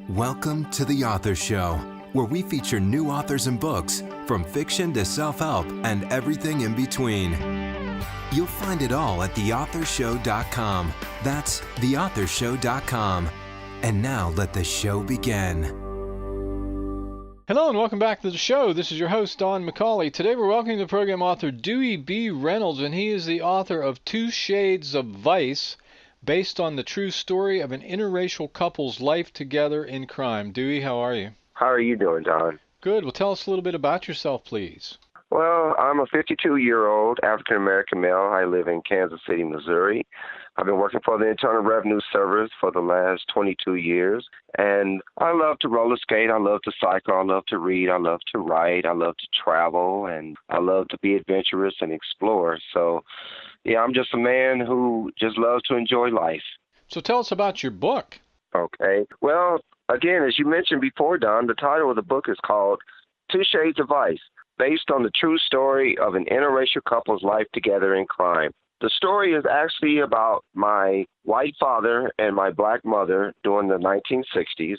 Welcome to The Author Show, where we feature new authors and books, from fiction to self-help and everything in between. You'll find it all at theauthorshow.com. That's theauthorshow.com. And now let the show begin. Hello and welcome back to the show. This is your host, Don McCauley. Today we're welcoming the program author Dewey B. Reynolds, and he is the author of Two Shades of Vice, based on the true story of an interracial couple's life together in crime. Dewey, how are you? How are you doing, John? Good. Well, tell us a little bit about yourself, please. Well, I'm a 52-year-old African-American male. I live in Kansas City, Missouri. I've been working for the Internal Revenue Service for the last 22 years, and I love to roller skate. I love to cycle. I love to read. I love to write. I love to travel, and I love to be adventurous and explore. So, yeah, I'm just a man who just loves to enjoy life. So tell us about your book. Okay. Well, again, as you mentioned before, Don, the title of the book is called Two Shades of Vice, based on the true story of an interracial couple's life together in crime. The story is actually about my white father and my black mother during the 1960s.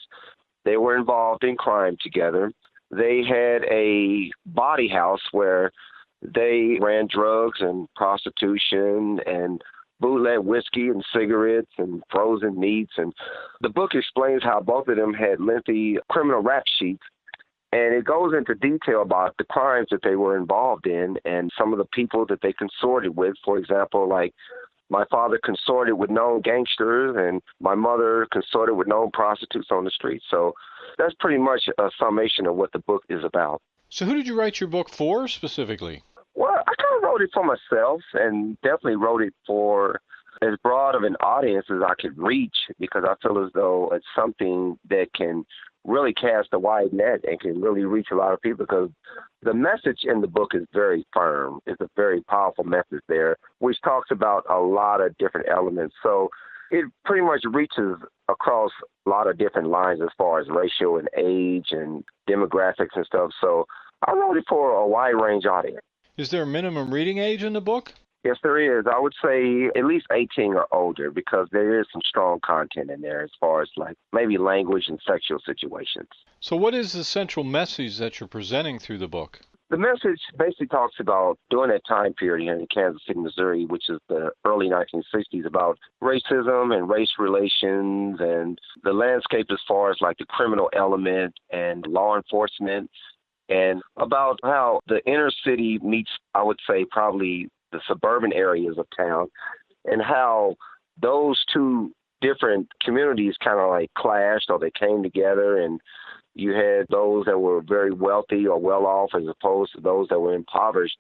They were involved in crime together. They had a body house where they ran drugs and prostitution and bootleg whiskey and cigarettes and frozen meats. And the book explains how both of them had lengthy criminal rap sheets. And it goes into detail about the crimes that they were involved in and some of the people that they consorted with. For example, like my father consorted with known gangsters and my mother consorted with known prostitutes on the street. So that's pretty much a summation of what the book is about. So who did you write your book for specifically? Well, I kind of wrote it for myself and definitely wrote it for as broad of an audience as I could reach, because I feel as though it's something that can really cast a wide net and can really reach a lot of people, because the message in the book is very firm. It's a very powerful message there, which talks about a lot of different elements. So it pretty much reaches across a lot of different lines as far as racial and age and demographics and stuff. So I wrote it for a wide range audience. Is there a minimum reading age in the book? Yes, there is. I would say at least 18 or older, because there is some strong content in there as far as like maybe language and sexual situations. So what is the central message that you're presenting through the book? The message basically talks about during that time period here in Kansas City, Missouri, which is the early 1960s, about racism and race relations and the landscape as far as like the criminal element and law enforcement, and about how the inner city meets, I would say, probably the suburban areas of town, and how those two different communities kind of like clashed, or they came together, and you had those that were very wealthy or well off as opposed to those that were impoverished.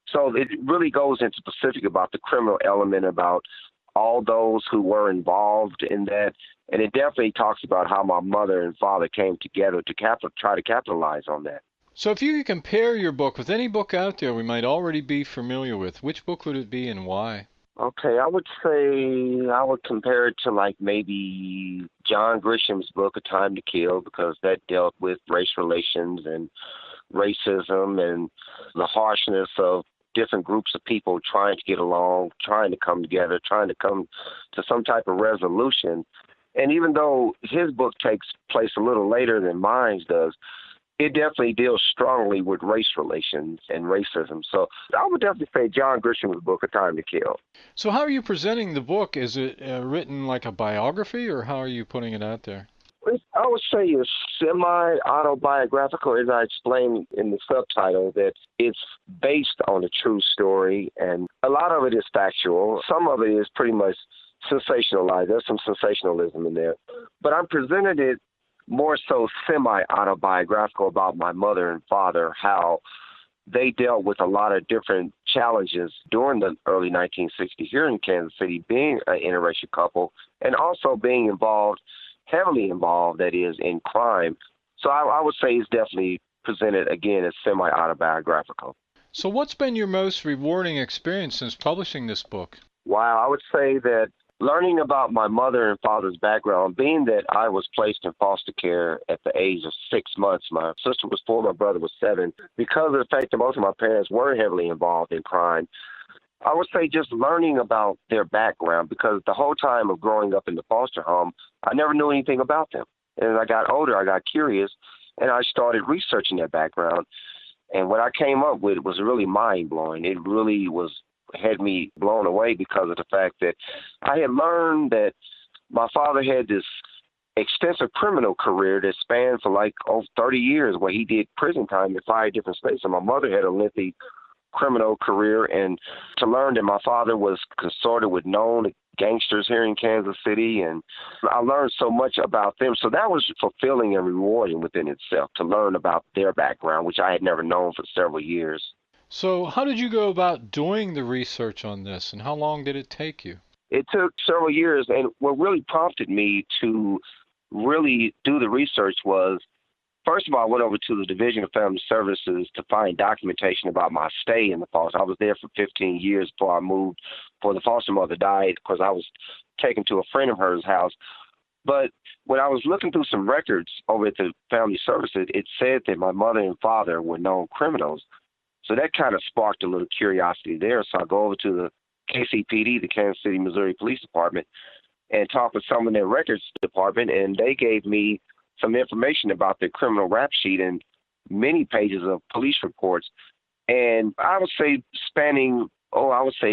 So it really goes into specific about the criminal element, about all those who were involved in that. And it definitely talks about how my mother and father came together to try to capitalize on that. So if you could compare your book with any book out there we might already be familiar with, which book would it be and why? Okay, I would say I would compare it to like maybe John Grisham's book, A Time to Kill, because that dealt with race relations and racism and the harshness of different groups of people trying to get along, trying to come together, trying to come to some type of resolution. And even though his book takes place a little later than mine does, it definitely deals strongly with race relations and racism. So I would definitely say John Grisham's book, A Time to Kill. So how are you presenting the book? Is it written like a biography, or how are you putting it out there? I would say it's semi-autobiographical, as I explained in the subtitle, that it's based on a true story, and a lot of it is factual. Some of it is pretty much sensationalized. There's some sensationalism in there. But I presented it more so semi-autobiographical about my mother and father, how they dealt with a lot of different challenges during the early 1960s here in Kansas City, being an interracial couple, and also being heavily involved, that is, in crime. So I would say it's definitely presented, again, as semi-autobiographical. So what's been your most rewarding experience since publishing this book? Wow, I would say that learning about my mother and father's background, being that I was placed in foster care at the age of 6 months. My sister was 4, my brother was 7. Because of the fact that both of my parents were heavily involved in crime, I would say just learning about their background, because the whole time of growing up in the foster home, I never knew anything about them. And as I got older, I got curious, and I started researching that background. And what I came up with was really mind-blowing. It really had me blown away because of the fact that I had learned that my father had this extensive criminal career that spanned for like over 30 years, where he did prison time in 5 different states. And my mother had a lengthy criminal career, and to learn that my father was consorted with known gangsters here in Kansas City, and I learned so much about them. So that was fulfilling and rewarding within itself, to learn about their background, which I had never known for several years. So how did you go about doing the research on this, and how long did it take you? It took several years, and what really prompted me to really do the research was, first of all, I went over to the Division of Family Services to find documentation about my stay in the foster. I was there for 15 years before I moved, before the foster mother died, because I was taken to a friend of hers' house. But when I was looking through some records over at the Family Services, it said that my mother and father were known criminals. So that kind of sparked a little curiosity there. So I go over to the KCPD, the Kansas City, Missouri Police Department, and talk with some of their records department, and they gave me some information about their criminal rap sheet and many pages of police reports. And I would say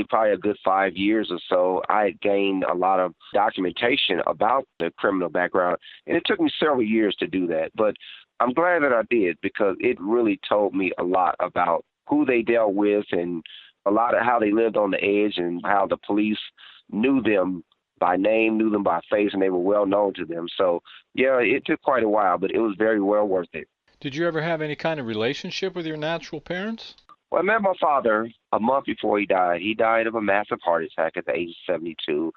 probably a good 5 years or so, I had gained a lot of documentation about the criminal background. And it took me several years to do that. But I'm glad that I did, because it really told me a lot about who they dealt with and a lot of how they lived on the edge, and how the police knew them by name, knew them by face, and they were well known to them. So, yeah, it took quite a while, but it was very well worth it. Did you ever have any kind of relationship with your natural parents? Well, I met my father a month before he died. He died of a massive heart attack at the age of 72.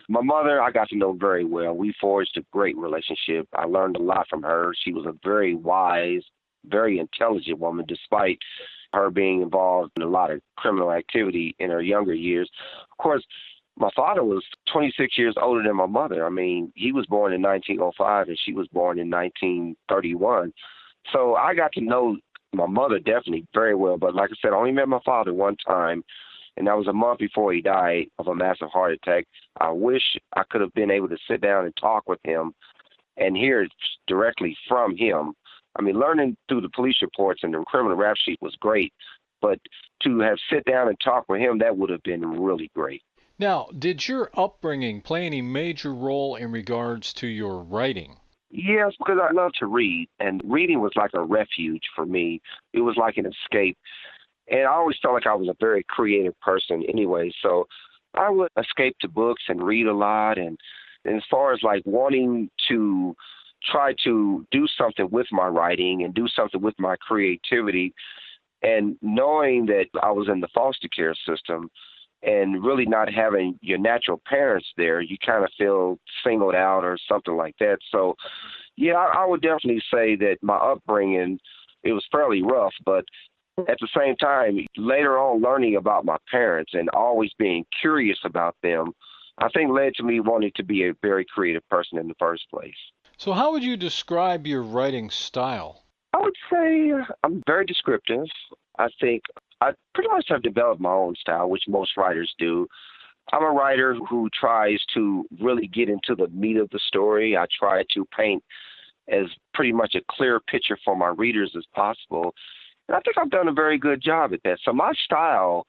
My mother, I got to know very well. We forged a great relationship. I learned a lot from her. She was a very wise, very intelligent woman, despite her being involved in a lot of criminal activity in her younger years. Of course, my father was 26 years older than my mother. I mean, he was born in 1905 and she was born in 1931. So I got to know my mother definitely very well. But like I said, I only met my father one time, and that was a month before he died of a massive heart attack. I wish I could have been able to sit down and talk with him and hear directly from him. I mean, learning through the police reports and the criminal rap sheet was great, but to have sit down and talk with him, that would have been really great. Now, did your upbringing play any major role in regards to your writing? Yes, because I love to read, and reading was like a refuge for me. It was like an escape. And I always felt like I was a very creative person anyway, so I would escape to books and read a lot. And as far as like wanting to try to do something with my writing and do something with my creativity, and knowing that I was in the foster care system and really not having your natural parents there, you kind of feel singled out or something like that. So, yeah, I would definitely say that my upbringing, it was fairly rough, but at the same time, later on learning about my parents and always being curious about them, I think led to me wanting to be a very creative person in the first place. So how would you describe your writing style? I would say I'm very descriptive. I think I pretty much have developed my own style, which most writers do. I'm a writer who tries to really get into the meat of the story. I try to paint as pretty much a clear picture for my readers as possible. And I think I've done a very good job at that. So my style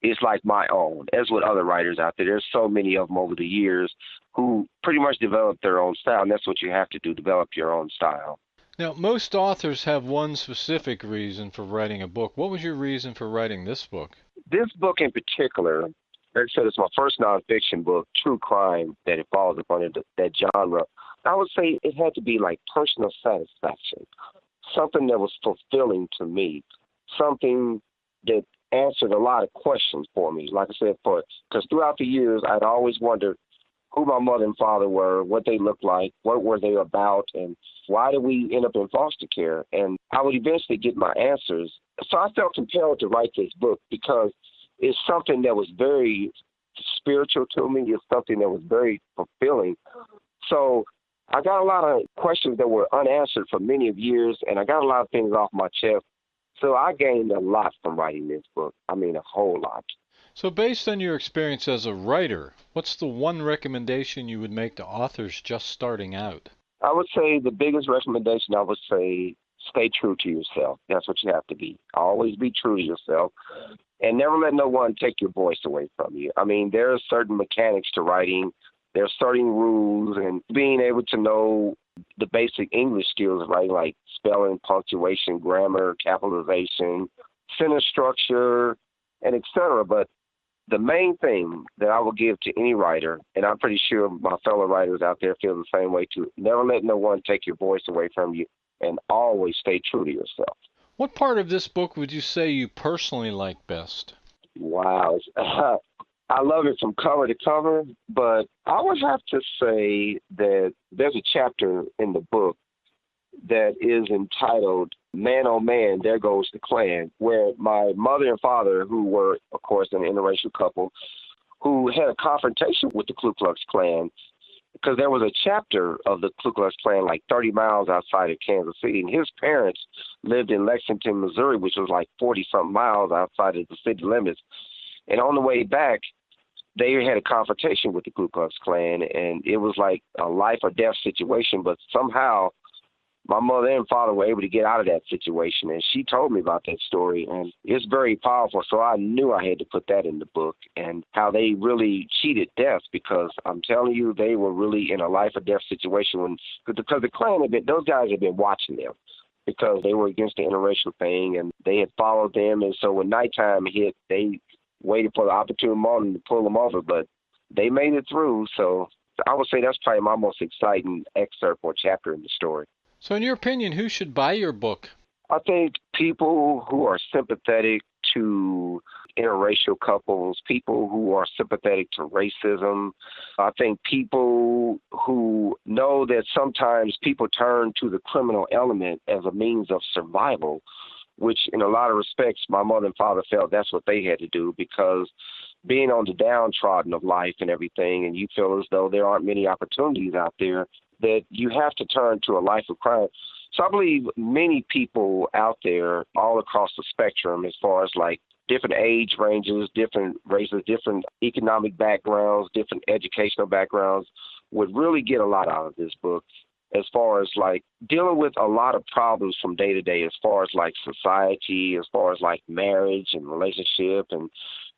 is like my own, as with other writers out there. There's so many of them over the years who pretty much develop their own style, and that's what you have to do, develop your own style. Now, most authors have one specific reason for writing a book. What was your reason for writing this book? This book in particular, like I said, it's my first nonfiction book, true crime, that it falls upon that genre. I would say it had to be like personal satisfaction, something that was fulfilling to me, something that answered a lot of questions for me. Like I said, because throughout the years, I'd always wondered who my mother and father were, what they looked like, what were they about, and why did we end up in foster care? And I would eventually get my answers. So I felt compelled to write this book because it's something that was very spiritual to me. It's something that was very fulfilling. So I got a lot of questions that were unanswered for many of years, and I got a lot of things off my chest. So I gained a lot from writing this book. I mean, a whole lot. So based on your experience as a writer, what's the one recommendation you would make to authors just starting out? I would say the biggest recommendation, I would say, stay true to yourself. That's what you have to be. Always be true to yourself. And never let no one take your voice away from you. I mean, there are certain mechanics to writing. There are certain rules, and being able to know the basic English skills of writing, like spelling, punctuation, grammar, capitalization, sentence structure, and etc. But the main thing that I will give to any writer, and I'm pretty sure my fellow writers out there feel the same way too, never let no one take your voice away from you, and always stay true to yourself. What part of this book would you say you personally like best? Wow. I love it from cover to cover, but I would have to say that there's a chapter in the book that is entitled Man, Oh Man, There Goes the Klan, where my mother and father, who were, of course, an interracial couple, who had a confrontation with the Ku Klux Klan, because there was a chapter of the Ku Klux Klan like 30 miles outside of Kansas City, and his parents lived in Lexington, Missouri, which was like 40-something miles outside of the city limits. And on the way back, they had a confrontation with the Ku Klux Klan, and it was like a life or death situation, but somehow my mother and father were able to get out of that situation, and she told me about that story, and it's very powerful. So I knew I had to put that in the book, and how they really cheated death, because I'm telling you, they were really in a life or death situation because the Klan those guys had been watching them because they were against the interracial thing, and they had followed them, and so when nighttime hit, they waited for the opportune moment to pull them over, but they made it through. So I would say that's probably my most exciting excerpt or chapter in the story. So in your opinion, who should buy your book? I think people who are sympathetic to interracial couples, people who are sympathetic to racism. I think people who know that sometimes people turn to the criminal element as a means of survival, which in a lot of respects, my mother and father felt that's what they had to do, because being on the downtrodden of life and everything, and you feel as though there aren't many opportunities out there, that you have to turn to a life of crime. So I believe many people out there all across the spectrum, as far as like different age ranges, different races, different economic backgrounds, different educational backgrounds, would really get a lot out of this book, as far as like dealing with a lot of problems from day to day, as far as like society, as far as like marriage and relationship, and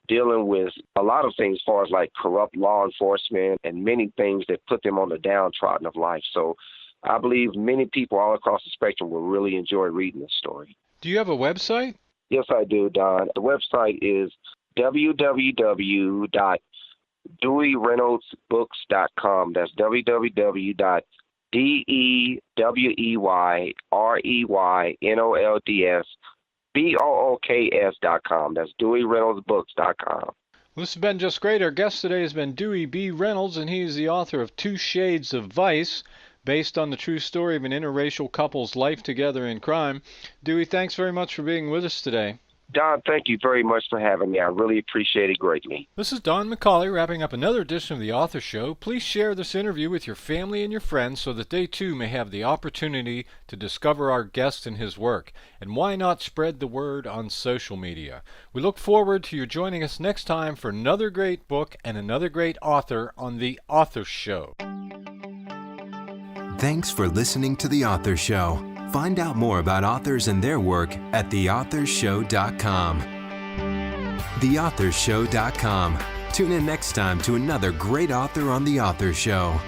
dealing with a lot of things as far as like corrupt law enforcement and many things that put them on the downtrodden of life. So I believe many people all across the spectrum will really enjoy reading this story. Do you have a website? Yes, I do, Don. The website is www.DeweyReynoldsBooks.com. That's www.DeweyReynoldsBooks.com. That's DeweyReynoldsBooks.com. Well, this has been just great. Our guest today has been Dewey B. Reynolds, and he is the author of Two Shades of Vice, based on the true story of an interracial couple's life together in crime. Dewey, thanks very much for being with us today. Don, thank you very much for having me. I really appreciate it greatly. This is Don McCauley wrapping up another edition of The Author Show. Please share this interview with your family and your friends so that they too may have the opportunity to discover our guest and his work. And why not spread the word on social media? We look forward to you joining us next time for another great book and another great author on The Author Show. Thanks for listening to The Author Show. Find out more about authors and their work at theauthorshow.com. Theauthorshow.com. Tune in next time to another great author on The Author Show.